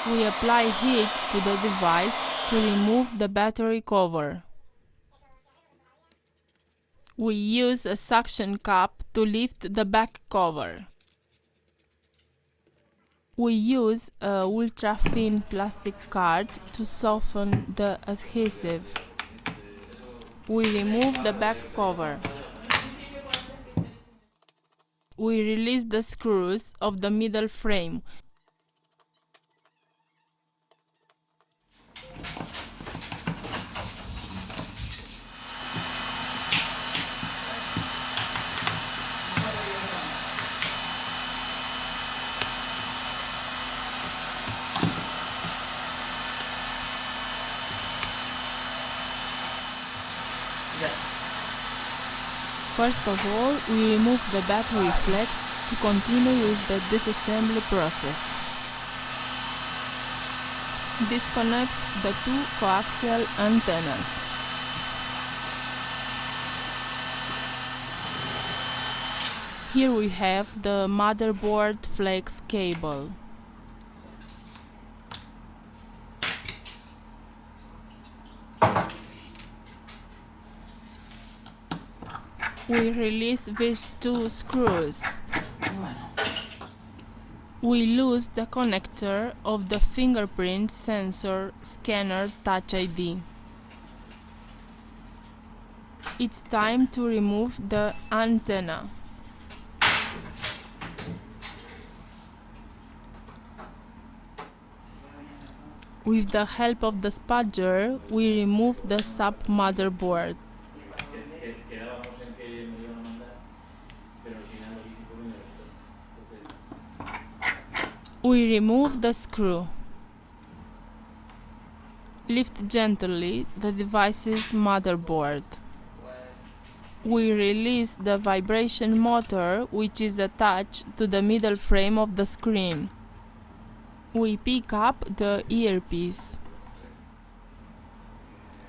We apply heat to the device to remove the battery cover. We use a suction cup to lift the back cover. We use a ultra-thin plastic card to soften the adhesive. We remove the back cover. We release the screws of the middle frame. First of all, we remove the battery flex to continue with the disassembly process. Disconnect the two coaxial antennas. Here we have the motherboard flex cable. We release these two screws. We lose the connector of the fingerprint sensor scanner Touch ID. It's time to remove the antenna. With the help of the spudger, we remove the sub-motherboard. We remove the screw. Lift gently the device's motherboard. We release the vibration motor, which is attached to the middle frame of the screen. We pick up the earpiece.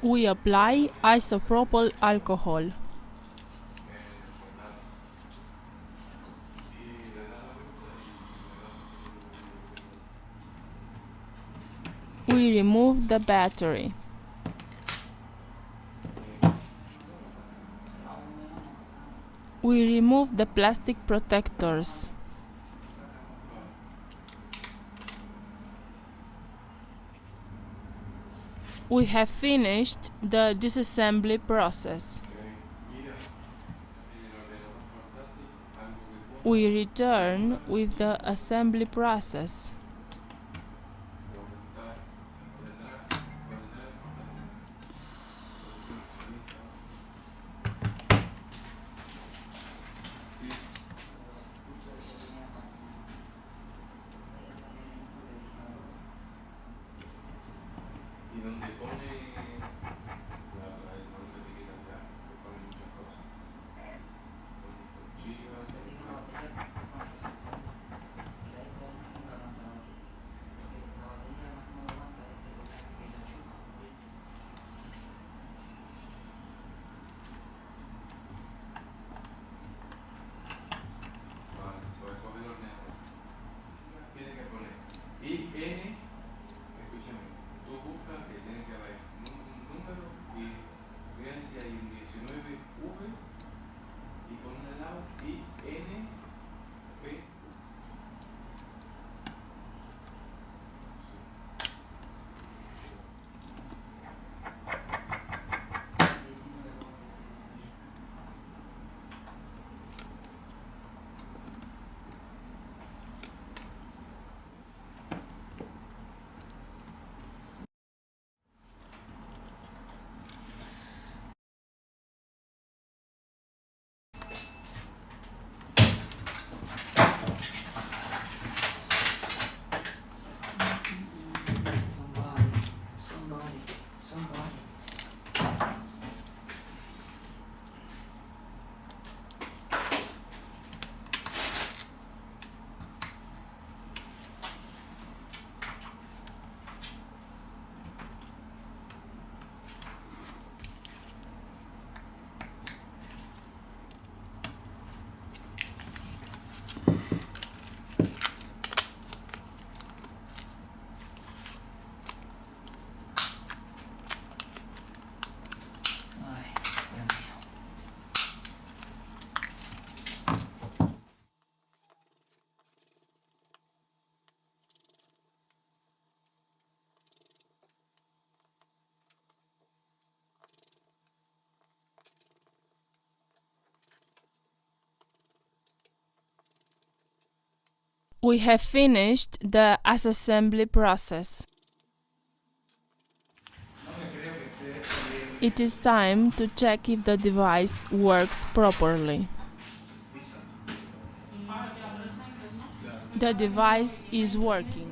We apply isopropyl alcohol. We remove the battery. We remove the plastic protectors. We have finished the disassembly process. We return with the assembly process. Y N, escúchame, tú buscas que tiene que haber We have finished the assembly process. It is time to check if the device works properly. The device is working.